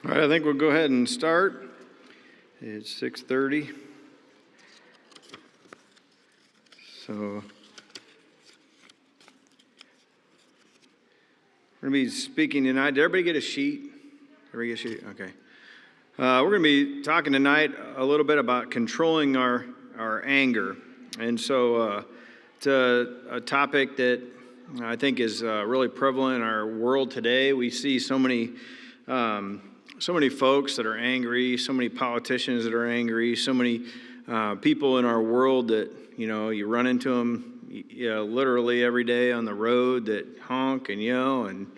All right, I think we'll go ahead and start. It's 6:30. So we're going to be speaking tonight. Did everybody get a sheet? Everybody get a sheet? Okay. We're going to be talking tonight a little bit about controlling our anger. And so it's a topic that I think is really prevalent in our world today. We see so many folks that are angry, so many politicians that are angry, so many people in our world that, you run into them literally every day on the road that honk and yell and,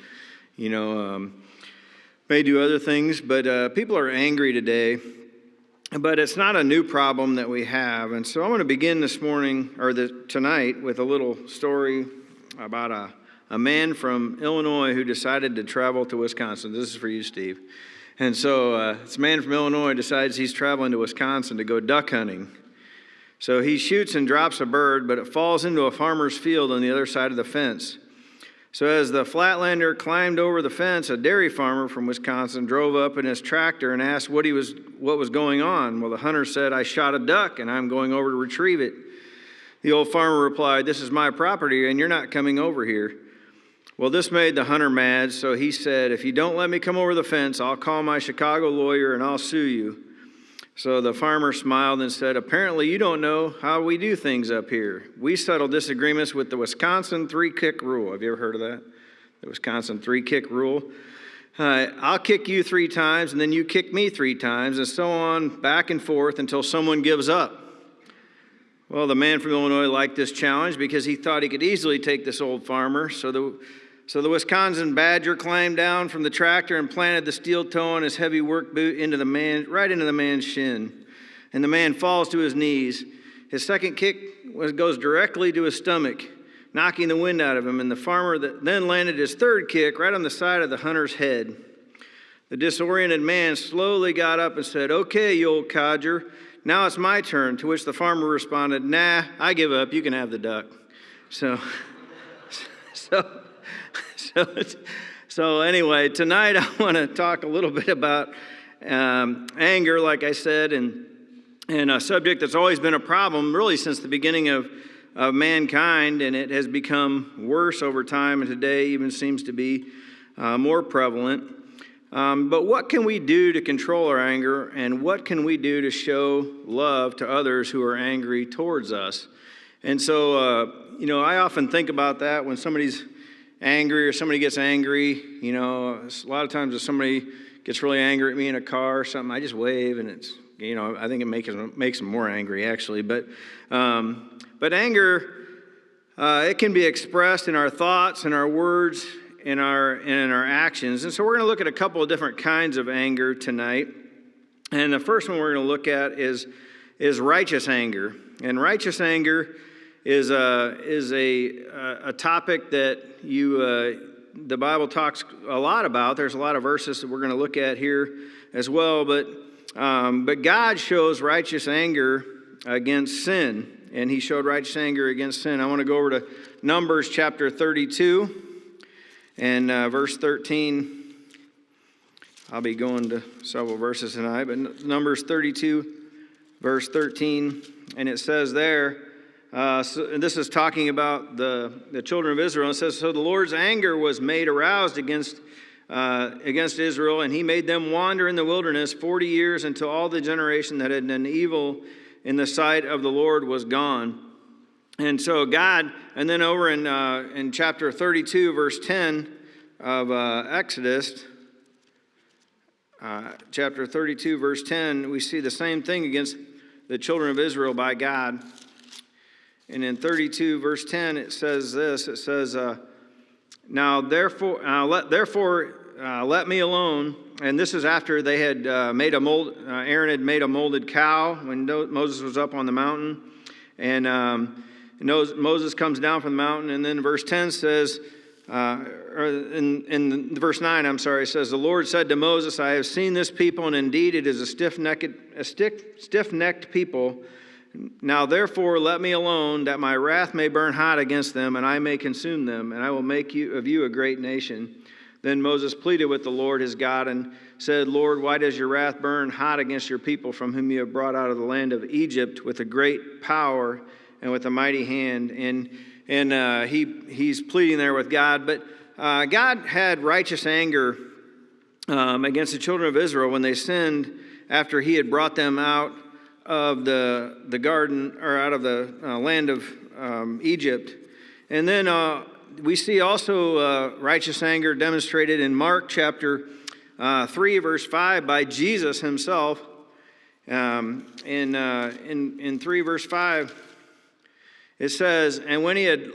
may do other things. But people are angry today. But it's not a new problem that we have. And so I'm going to begin this morning, or tonight, with a little story about a man from Illinois who decided to travel to Wisconsin. This is for you, Steve. And so this man from Illinois decides he's traveling to Wisconsin to go duck hunting. So he shoots and drops a bird, but it falls into a farmer's field on the other side of the fence. So as the Flatlander climbed over the fence, a dairy farmer from Wisconsin drove up in his tractor and asked what was going on. Well, the hunter said, "I shot a duck and I'm going over to retrieve it." The old farmer replied, "This is my property and you're not coming over here." Well, this made the hunter mad, so he said, "If you don't let me come over the fence, I'll call my Chicago lawyer and I'll sue you." So the farmer smiled and said, "Apparently you don't know how we do things up here. We settle disagreements with the Wisconsin three-kick rule." Have you ever heard of that? The Wisconsin three-kick rule. I'll kick you 3 times, and then you kick me 3 times, and so on, back and forth until someone gives up. Well, the man from Illinois liked this challenge because he thought he could easily take this old farmer. So the Wisconsin Badger climbed down from the tractor and planted the steel toe on his heavy work boot right into the man's shin. And the man falls to his knees. His second kick goes directly to his stomach, knocking the wind out of him. And the farmer then landed his third kick right on the side of the hunter's head. The disoriented man slowly got up and said, "Okay, you old codger, now it's my turn." To which the farmer responded, "Nah, I give up. You can have the duck." So anyway, tonight I want to talk a little bit about anger, like I said, and a subject that's always been a problem really since the beginning of mankind, and it has become worse over time, and today even seems to be more prevalent. But what can we do to control our anger, and what can we do to show love to others who are angry towards us? And so, I often think about that when somebody's angry or somebody gets angry. A lot of times if somebody gets really angry at me in a car or something, I just wave, and it's, I think it makes them more angry, actually. But anger, it can be expressed in our thoughts, in our words, in our actions. And so we're going to look at a couple of different kinds of anger tonight. And the first one we're going to look at is righteous anger. And righteous anger is a topic that the Bible talks a lot about. There's a lot of verses that we're going to look at here as well. But God shows righteous anger against sin, and He showed righteous anger against sin. I want to go over to Numbers chapter 32 and verse 13. I'll be going to several verses tonight, but Numbers 32, verse 13, and it says there. And this is talking about the children of Israel. It says, "So the Lord's anger was aroused against Israel, and He made them wander in the wilderness 40 years until all the generation that had done evil in the sight of the Lord was gone." And so God, and then over in chapter 32, verse 10 of Exodus, chapter 32, verse 10, we see the same thing against the children of Israel by God. And in 32, verse 10, it says this. It says, "Now therefore, let me alone." And this is after they had made a mold. Aaron had made a molded cow when Moses was up on the mountain. And Moses comes down from the mountain. And then verse 10 says, or in verse 9, it says, "The Lord said to Moses, I have seen this people, and indeed it is a stiff-necked people. Now therefore let me alone, that my wrath may burn hot against them, and I may consume them, and I will make of you a great nation." Then Moses pleaded with the Lord his God and said, Lord, why does your wrath burn hot against your people from whom you have brought out of the land of Egypt with a great power and with a mighty hand? And he's pleading there with God. But God had righteous anger against the children of Israel when they sinned after he had brought them out of the garden, or out of the land of Egypt. And then we see also righteous anger demonstrated in Mark chapter 3, verse 5 by Jesus himself. In 3, verse 5, it says, and when he had,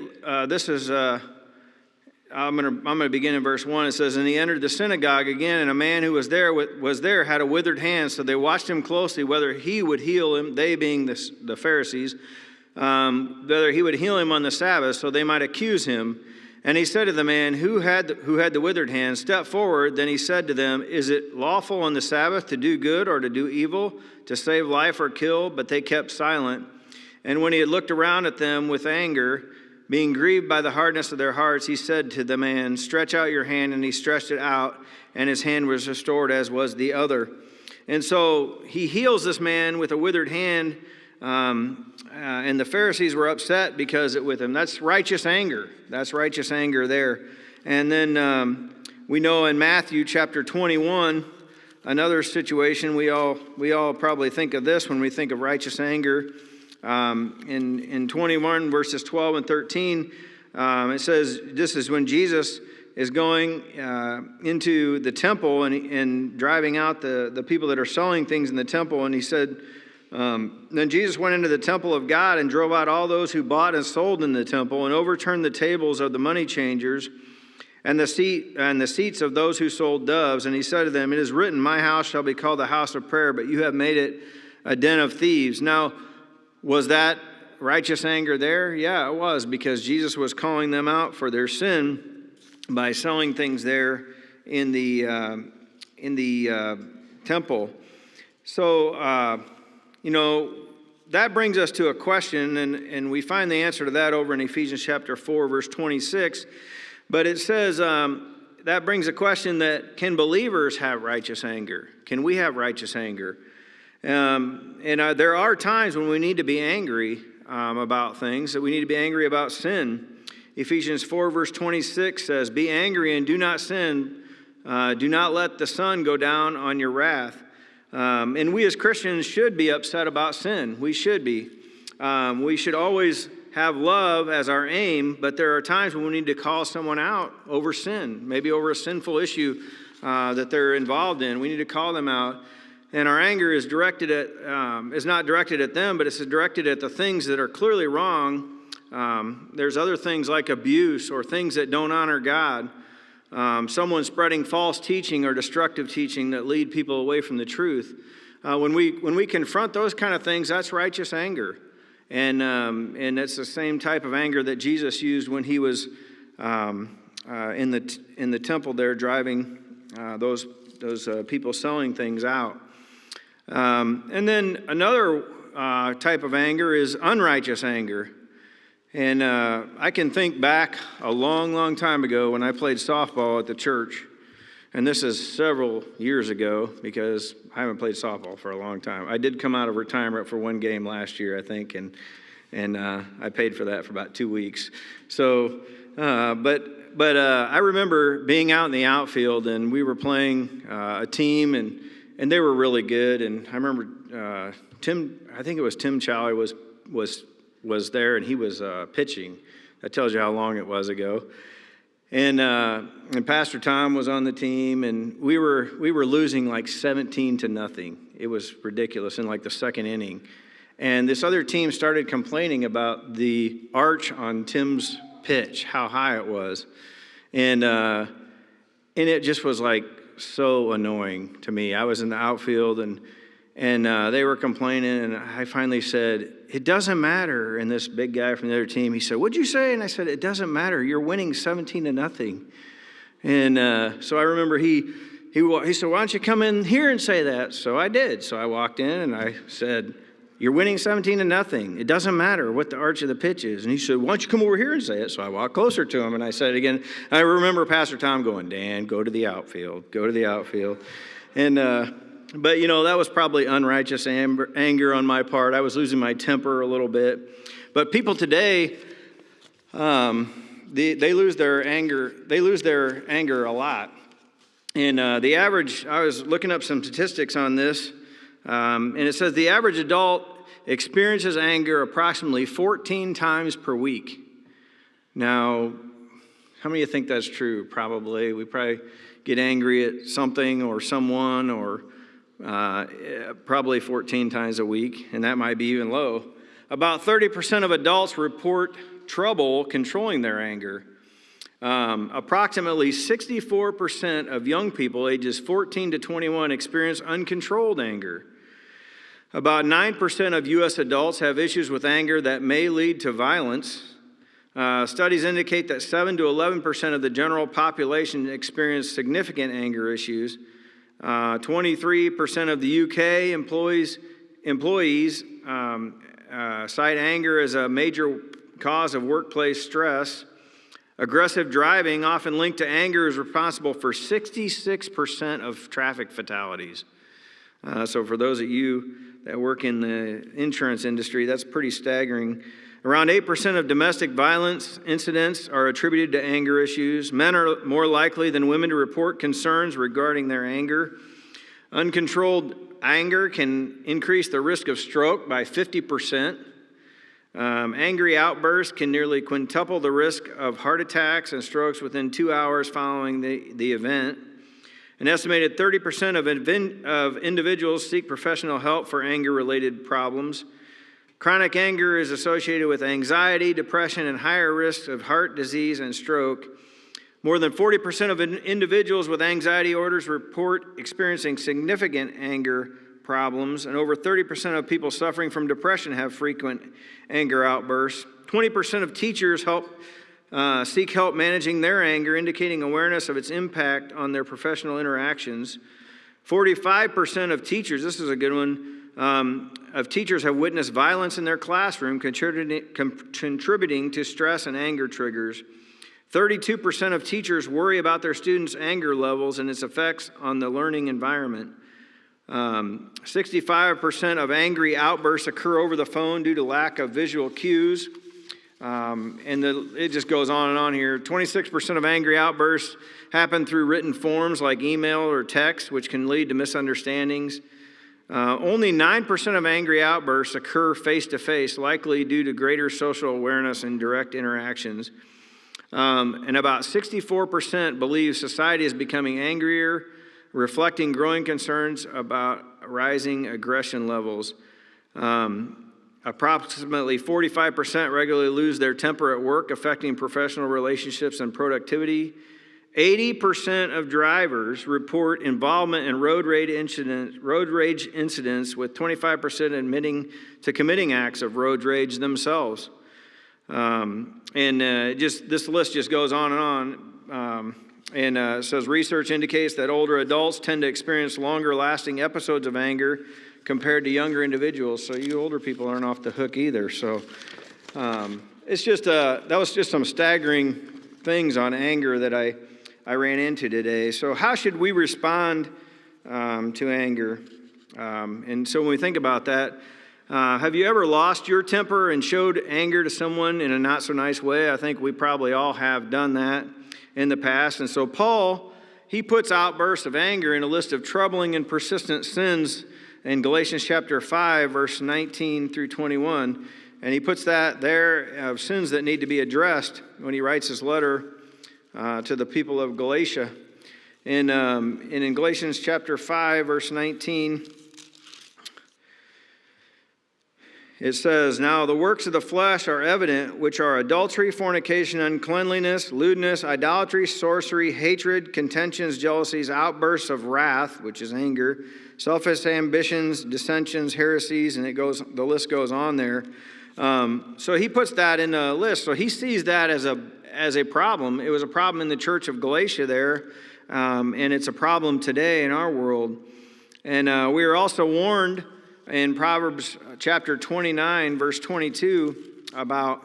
I'm going to begin in verse 1. It says, and he entered the synagogue again, and a man who was there had a withered hand. So they watched him closely, whether he would heal him, they being the Pharisees, whether he would heal him on the Sabbath, so they might accuse him. And he said to the man who had the withered hand, step forward. Then he said to them, is it lawful on the Sabbath to do good or to do evil, to save life or kill? But they kept silent. And when he had looked around at them with anger, being grieved by the hardness of their hearts, he said to the man, stretch out your hand. And he stretched it out, and his hand was restored as was the other. And so he heals this man with a withered hand, and the Pharisees were upset because with him. That's righteous anger. That's righteous anger there. And then we know in Matthew chapter 21, another situation, we all probably think of this when we think of righteous anger. In 21 verses 12 and 13, it says, this is when Jesus is going into the temple and driving out the people that are selling things in the temple. And he said, then Jesus went into the temple of God and drove out all those who bought and sold in the temple and overturned the tables of the money changers and the seats of those who sold doves. And he said to them, it is written, my house shall be called the house of prayer, but you have made it a den of thieves. Now, was that righteous anger there? Yeah, it was, because Jesus was calling them out for their sin by selling things there in the temple. So, that brings us to a question, and we find the answer to that over in Ephesians chapter 4, verse 26. But it says, that brings a question that, can believers have righteous anger? Can we have righteous anger? There are times when we need to be angry about things, that we need to be angry about sin. Ephesians 4, verse 26 says, be angry and do not sin. Do not let the sun go down on your wrath. And we as Christians should be upset about sin. We should be. We should always have love as our aim, but there are times when we need to call someone out over sin, maybe over a sinful issue that they're involved in. We need to call them out. And our anger is not directed at them, but it's directed at the things that are clearly wrong. There's other things like abuse or things that don't honor God. Someone spreading false teaching or destructive teaching that lead people away from the truth. When we confront those kind of things, that's righteous anger. And it's the same type of anger that Jesus used when he was in the temple there driving those people selling things out. And then another type of anger is unrighteous anger. And I can think back a long, long time ago when I played softball at the church. And this is several years ago because I haven't played softball for a long time. I did come out of retirement for one game last year, I think, and I paid for that for about 2 weeks. So, but I remember being out in the outfield, and we were playing a team, and they were really good. And I remember I think it was Tim Chowley was there, and he was pitching. That tells you how long it was ago. And Pastor Tom was on the team, and we were losing like 17-0. It was ridiculous in like the second inning. And this other team started complaining about the arch on Tim's pitch, how high it was. And it just was like so annoying to me. I was in the outfield, and they were complaining, and I finally said, it doesn't matter. And this big guy from the other team, he said, what'd you say? And I said, it doesn't matter. You're winning 17-0. And so I remember he said, why don't you come in here and say that? So I did. So I walked in and I said, You're winning 17-0. It doesn't matter what the arch of the pitch is. And he said, why don't you come over here and say it? So I walked closer to him and I said it again. I remember Pastor Tom going, Dan, go to the outfield, go to the outfield. And, but that was probably unrighteous anger on my part. I was losing my temper a little bit. But people today, they lose their anger. They lose their anger a lot. And the average, I was looking up some statistics on this, and it says the average adult experiences anger approximately 14 times per week. Now, how many of you think that's true? Probably. We probably get angry at something or someone, or probably 14 times a week, and that might be even low. About 30% of adults report trouble controlling their anger. Approximately 64% of young people ages 14 to 21 experience uncontrolled anger. About 9% of U.S. adults have issues with anger that may lead to violence. Studies indicate that 7 to 11% of the general population experience significant anger issues. 23% of the UK employees cite anger as a major cause of workplace stress. Aggressive driving, often linked to anger, is responsible for 66% of traffic fatalities. So for those of you that work in the insurance industry, that's pretty staggering. Around 8% of domestic violence incidents are attributed to anger issues. Men are more likely than women to report concerns regarding their anger. Uncontrolled anger can increase the risk of stroke by 50%. Angry outbursts can nearly quintuple the risk of heart attacks and strokes within 2 hours following the event. An estimated 30% of individuals seek professional help for anger-related problems. Chronic anger is associated with anxiety, depression, and higher risks of heart disease and stroke. More than 40% of individuals with anxiety disorders report experiencing significant anger problems, and over 30% of people suffering from depression have frequent anger outbursts. 20% of teachers seek help managing their anger, indicating awareness of its impact on their professional interactions. 45% of teachers, this is a good one, of teachers have witnessed violence in their classroom, contributing to stress and anger triggers. 32% of teachers worry about their students' anger levels and its effects on the learning environment. 65% of angry outbursts occur over the phone due to lack of visual cues. It just goes on and on here. 26% of angry outbursts happen through written forms like email or text, which can lead to misunderstandings. Only 9% of angry outbursts occur face-to-face, likely due to greater social awareness and direct interactions. And about 64% believe society is becoming angrier, reflecting growing concerns about rising aggression levels. Approximately 45% regularly lose their temper at work, affecting professional relationships and productivity. 80% of drivers report involvement in road rage incidents, with 25% admitting to committing acts of road rage themselves. This list just goes on and on. It says research indicates that older adults tend to experience longer lasting episodes of anger compared to younger individuals. So you older people aren't off the hook either. So it's just that was just some staggering things on anger that I ran into today. So how should we respond to anger? And so when we think about that, have you ever lost your temper and showed anger to someone in a not so nice way? I think we probably all have done that in the past. And so Paul, he puts outbursts of anger in a list of troubling and persistent sins in Galatians chapter 5, verse 19 through 21. And he puts that there of sins that need to be addressed when he writes his letter to the people of Galatia. And in Galatians chapter 5, verse 19, it says, "Now the works of the flesh are evident, which are adultery, fornication, uncleanliness, lewdness, idolatry, sorcery, hatred, contentions, jealousies, outbursts of wrath," which is anger, "selfish ambitions, dissensions, heresies," and the list goes on there. So he puts that in the list. So he sees that as a problem. It was a problem in the church of Galatia there, and it's a problem today in our world. And we are also warned in Proverbs chapter 29, verse 22, about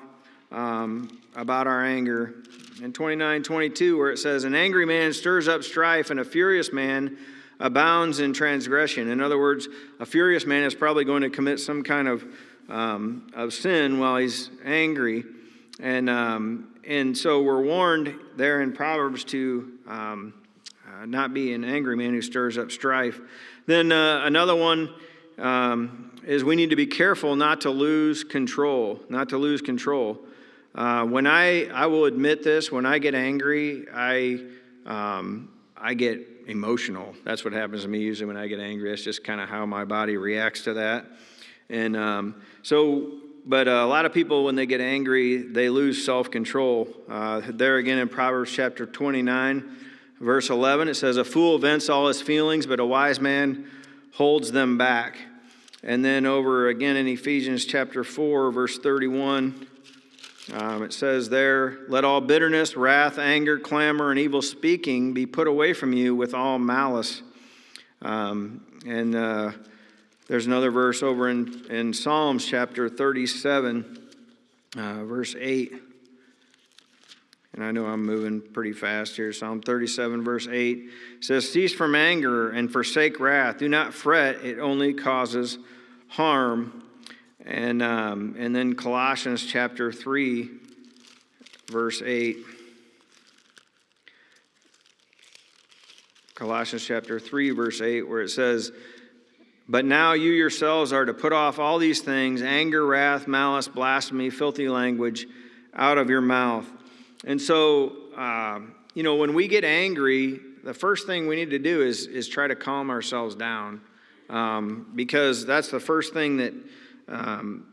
our anger. In 29:22, where it says, "An angry man stirs up strife, and a furious man abounds in transgression." In other words, a furious man is probably going to commit some kind of sin while he's angry. And so we're warned there in Proverbs to not be an angry man who stirs up strife. Then another one is we need to be careful not to lose control. Not to lose control. When I will admit this, when I get angry, I get emotional. That's what happens to me usually when I get angry. That's just kind of how my body reacts to that. And but a lot of people, when they get angry, they lose self-control. There again in Proverbs chapter 29, verse 11, it says, "A fool vents all his feelings, but a wise man holds them back." And then over again in Ephesians chapter 4, verse 31, it says there, "Let all bitterness, wrath, anger, clamor, and evil speaking be put away from you with all malice." There's another verse over in Psalms chapter 37, verse 8. And I know I'm moving pretty fast here. Psalm 37, verse 8 says, "Cease from anger and forsake wrath. Do not fret, it only causes harm." And then Colossians chapter 3, verse 8. Colossians chapter 3, verse 8, where it says, "But now you yourselves are to put off all these things, anger, wrath, malice, blasphemy, filthy language, out of your mouth." And so, when we get angry, the first thing we need to do is try to calm ourselves down, because that's the first thing that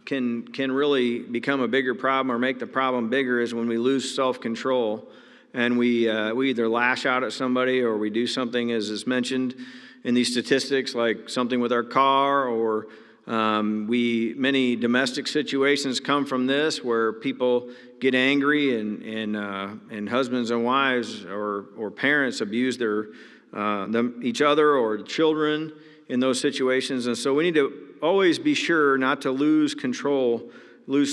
can really become a bigger problem or make the problem bigger, is when we lose self-control and we either lash out at somebody or we do something, as is mentioned in these statistics, like something with our car, or many domestic situations come from this, where people get angry and husbands and wives or parents abuse each other or children in those situations. And so we need to always be sure not to lose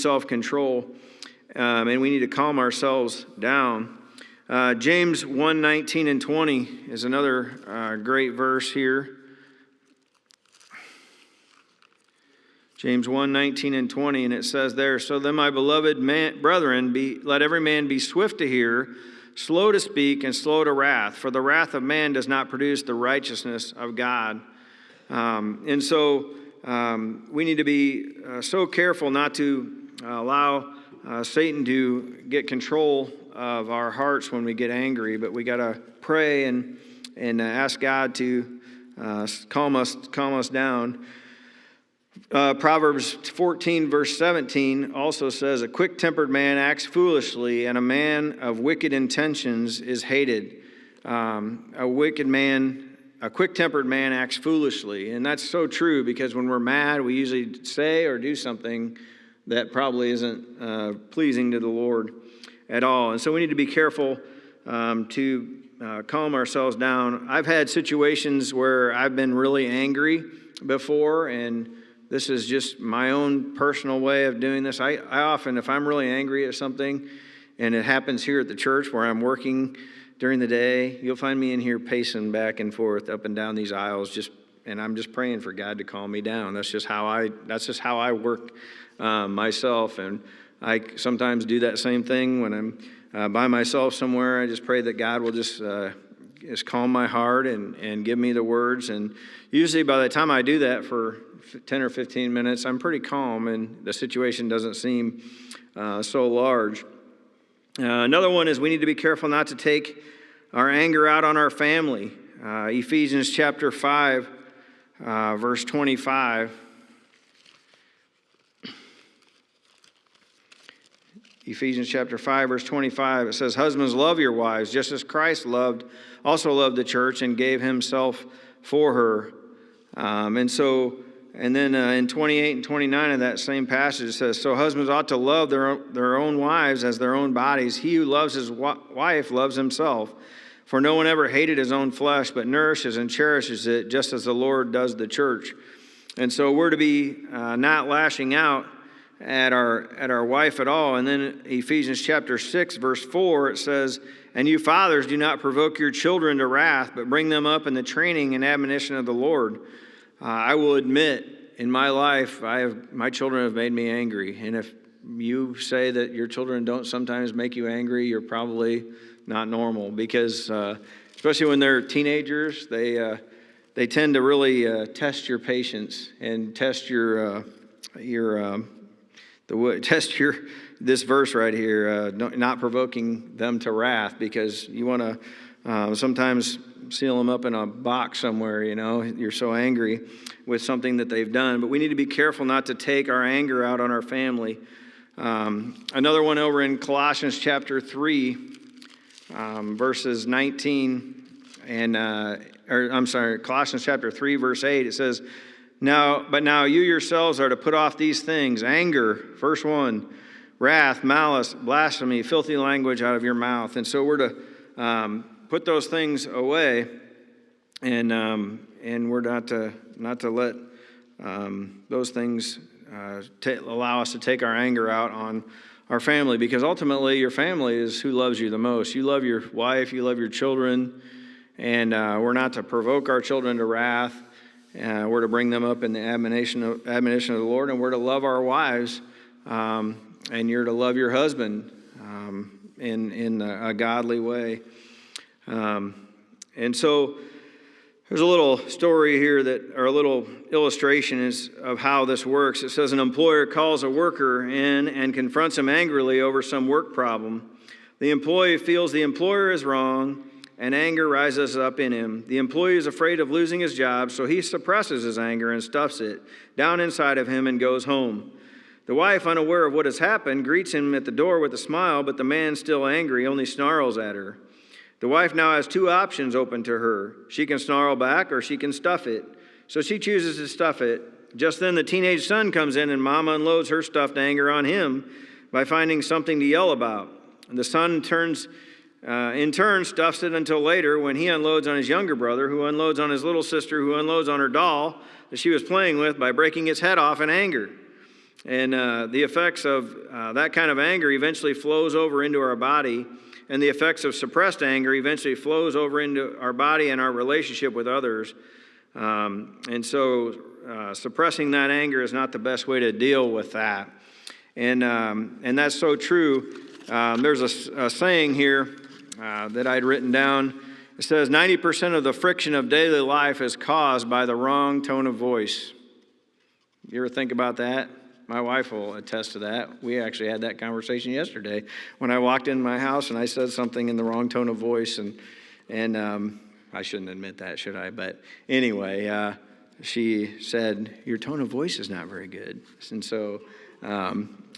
self-control, and we need to calm ourselves down. James 1:19 and 20 is another great verse here. James 1:19 and 20, and it says there, "So then, my beloved brethren, let every man be swift to hear, slow to speak, and slow to wrath, for the wrath of man does not produce the righteousness of God." And so we need to be so careful not to allow Satan to get control of our hearts when we get angry, but we got to pray and ask God to calm us down. Proverbs 14, verse 17 also says, "A quick-tempered man acts foolishly, and a man of wicked intentions is hated." A quick-tempered man acts foolishly. And that's so true, because when we're mad, we usually say or do something that probably isn't pleasing to the Lord at all. And so we need to be careful to calm ourselves down. I've had situations where I've been really angry before, and this is just my own personal way of doing this. I often, if I'm really angry at something, and it happens here at the church where I'm working during the day, you'll find me in here pacing back and forth up and down these aisles, and I'm just praying for God to calm me down. That's just how I work myself. And I sometimes do that same thing when I'm by myself somewhere. I just pray that God will just calm my heart and give me the words. And usually by the time I do that for 10 or 15 minutes, I'm pretty calm, and the situation doesn't seem so large. Another one is we need to be careful not to take our anger out on our family. Ephesians chapter 5, verse 25. Ephesians chapter 5, verse 25, it says, "Husbands, love your wives, just as Christ also loved the church and gave himself for her." And then in 28 and 29 of that same passage, it says, "So husbands ought to love their own wives as their own bodies. He who loves his wife loves himself. For no one ever hated his own flesh, but nourishes and cherishes it, just as the Lord does the church." And so we're to be not lashing out at our wife at all. And then Ephesians chapter 6, verse 4, it says, "And you fathers, do not provoke your children to wrath, but bring them up in the training and admonition of the Lord." I will admit, in my life, my children have made me angry. And if you say that your children don't sometimes make you angry, you're probably not normal, because especially when they're teenagers, they tend to really test your patience and test this verse right here, not provoking them to wrath, because you want to sometimes seal them up in a box somewhere. You're so angry with something that they've done. But we need to be careful not to take our anger out on our family. Another one over in Colossians chapter 3, verses 19 and Colossians chapter 3, verse 8. It says, But now you yourselves are to put off these things: anger, verse 1, wrath, malice, blasphemy, filthy language out of your mouth. And so we're to put those things away, and we're not to let those things allow us to take our anger out on our family, because ultimately your family is who loves you the most. You love your wife, you love your children, and we're not to provoke our children to wrath. We're to bring them up in the admonition of the Lord, and we're to love our wives, and you're to love your husband in a godly way. And so there's a little story here or a little illustration of how this works. It says an employer calls a worker in and confronts him angrily over some work problem. The employee feels the employer is wrong, and anger rises up in him. The employee is afraid of losing his job, so he suppresses his anger and stuffs it down inside of him and goes home. The wife, unaware of what has happened, greets him at the door with a smile, but the man, still angry, only snarls at her. The wife now has two options open to her. She can snarl back, or she can stuff it. So she chooses to stuff it. Just then the teenage son comes in, and Mama unloads her stuffed anger on him by finding something to yell about. And the son in turn stuffs it until later, when he unloads on his younger brother, who unloads on his little sister, who unloads on her doll that she was playing with by breaking its head off in anger. And the effects of that kind of anger eventually flows over into our body, and the effects of suppressed anger eventually flows over into our body and our relationship with others. And so suppressing that anger is not the best way to deal with that. And that's so true. There's a saying here that I'd written down. It says 90% of the friction of daily life is caused by the wrong tone of voice. You ever think about that? My wife will attest to that. We actually had that conversation yesterday when I walked in my house and I said something in the wrong tone of voice, and I shouldn't admit that, should I? But anyway, she said, "Your tone of voice is not very good." And so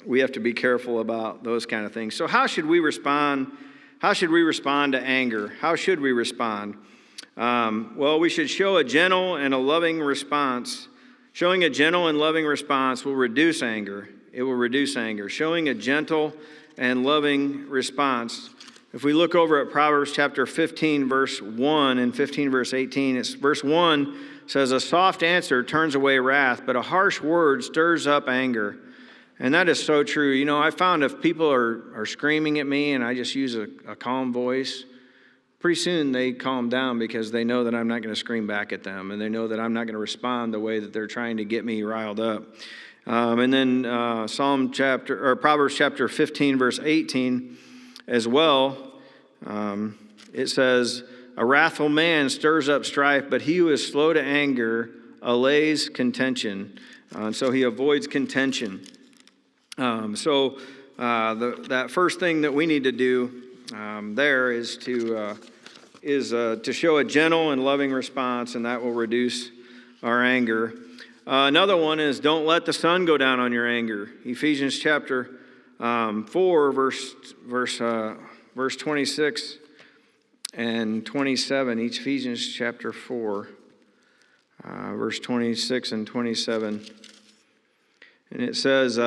we have to be careful about those kind of things. So how should we respond? How should we respond to anger? How should we respond? Well, we should show a gentle and a loving response. Showing a gentle and loving response will reduce anger. It will reduce anger. Showing a gentle and loving response. If we look over at Proverbs chapter 15, verse 1 and 15, verse 18, verse 1 says, "A soft answer turns away wrath, but a harsh word stirs up anger." And that is so true. I found if people are screaming at me and I just use a calm voice, pretty soon they calm down, because they know that I'm not going to scream back at them, and they know that I'm not going to respond the way that they're trying to get me riled up. And then Proverbs chapter 15, verse 18 as well, it says, "A wrathful man stirs up strife, but he who is slow to anger allays contention." So he avoids contention. That first thing that we need to do there is to show a gentle and loving response, and that will reduce our anger. Another one is, don't let the sun go down on your anger. Ephesians chapter 4, verse 26 and 27. Ephesians chapter 4, verse 26 and 27. And it says,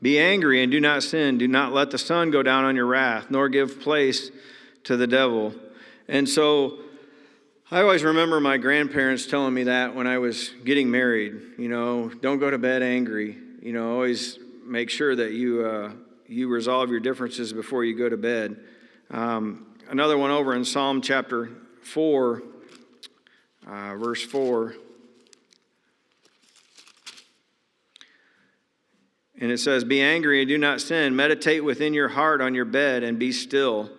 "Be angry and do not sin. Do not let the sun go down on your wrath, nor give place to the devil." And so I always remember my grandparents telling me that when I was getting married. Don't go to bed angry. Always make sure that you resolve your differences before you go to bed. Another one over in Psalm chapter 4, verse 4. And it says, "Be angry and do not sin. Meditate within your heart on your bed and be still."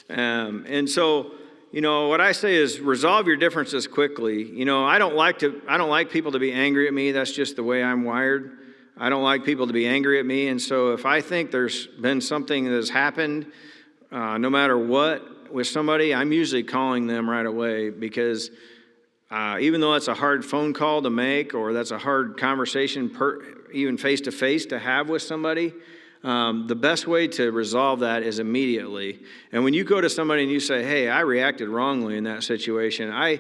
And so, what I say is resolve your differences quickly. I don't like people to be angry at me. That's just the way I'm wired. I don't like people to be angry at me. And so if I think there's been something that has happened, no matter what, with somebody, I'm usually calling them right away, because even though that's a hard phone call to make, or that's a hard conversation, even face-to-face to have with somebody, the best way to resolve that is immediately. And when you go to somebody and you say, "Hey, I reacted wrongly in that situation. I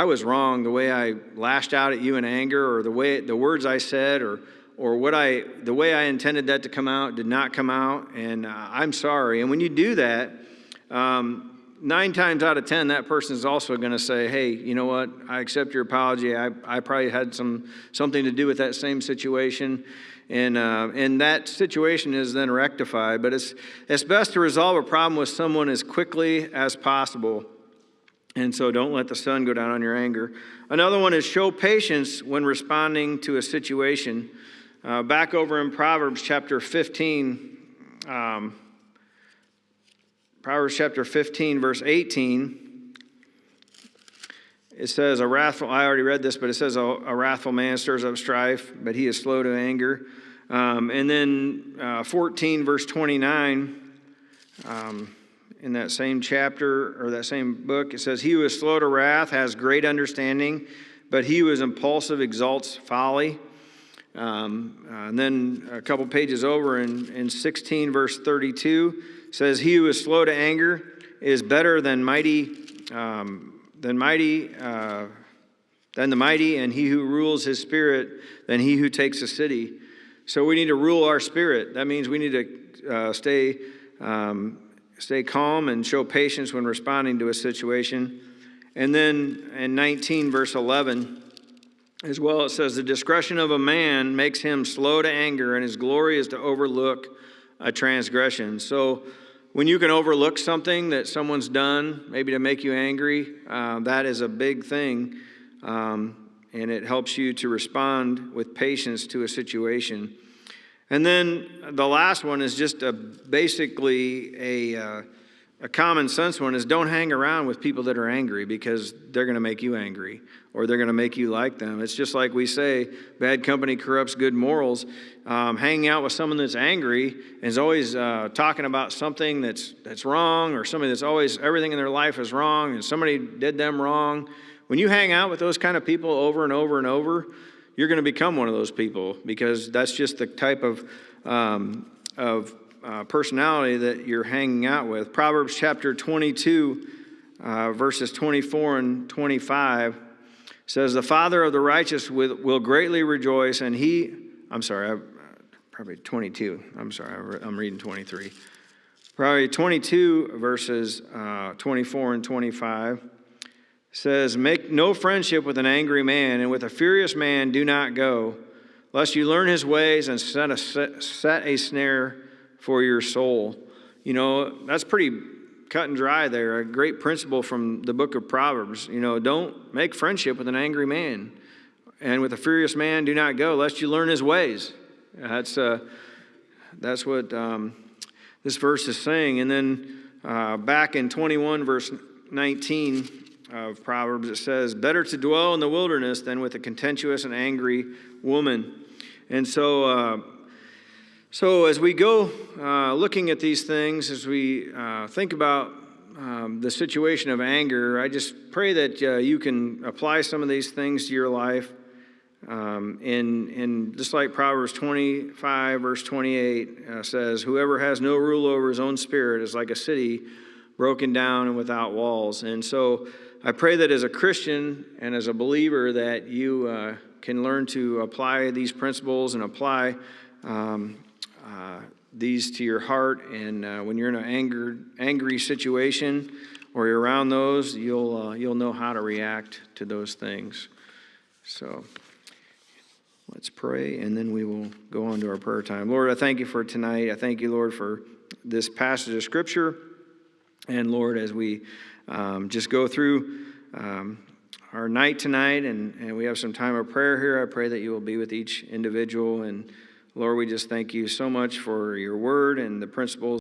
was wrong the way I lashed out at you in anger, or the words I said, or the way I intended that to come out did not come out, and I'm sorry." And when you do that, 9 times out of 10, that person is also going to say, "Hey, you know what? I accept your apology. I probably had something to do with that same situation." And that situation is then rectified. But it's best to resolve a problem with someone as quickly as possible. And so don't let the sun go down on your anger. Another one is show patience when responding to a situation. Back over in Proverbs chapter 15, Proverbs chapter 15, verse 18, it says, I already read this, but it says, a wrathful man stirs up strife, but he is slow to anger. And then 14, verse 29, in that same chapter, or that same book, it says, "He who is slow to wrath has great understanding, but he who is impulsive exalts folly." And then a couple pages over in 16, verse 32, says, "He who is slow to anger is better than the mighty, and he who rules his spirit than he who takes a city." So we need to rule our spirit. That means we need to stay calm and show patience when responding to a situation. And then in 19, verse 11, as well, it says, "The discretion of a man makes him slow to anger, and his glory is to overlook a transgression." So when you can overlook something that someone's done, maybe to make you angry, that is a big thing. And it helps you to respond with patience to a situation. And then the last one is just basically a common sense one, is don't hang around with people that are angry, because they're going to make you angry, or they're going to make you like them. It's just like we say, bad company corrupts good morals. Hanging out with someone that's angry and is always talking about something that's wrong, or somebody that's always, everything in their life is wrong, and somebody did them wrong. When you hang out with those kind of people over and over and over, you're going to become one of those people, because that's just the type of personality that you're hanging out with. Proverbs chapter 22, verses 24 and 25 says, "The father of the righteous will greatly rejoice, and probably 22. I'm reading 23. Probably 22 verses 24 and 25 says, "Make no friendship with an angry man, and with a furious man do not go, lest you learn his ways and set a snare for your soul." That's pretty cut and dry there. A great principle from the book of Proverbs. Don't make friendship with an angry man, and with a furious man do not go, lest you learn his ways. That's what this verse is saying. And then back in 21, verse 19 of Proverbs, it says, "Better to dwell in the wilderness than with a contentious and angry woman." And so as we go looking at these things, as we think about the situation of anger, I just pray that you can apply some of these things to your life. And just like Proverbs 25, verse 28 says, "Whoever has no rule over his own spirit is like a city broken down and without walls." And so I pray that as a Christian and as a believer that you can learn to apply these principles and apply these to your heart. And when you're in an angry situation, or you're around those, you'll know how to react to those things. So let's pray, and then we will go on to our prayer time. Lord, I thank you for tonight. I thank you, Lord, for this passage of Scripture. And Lord, as we just go through our night tonight, and we have some time of prayer here, I pray that you will be with each individual. And Lord, we just thank you so much for your word and the principles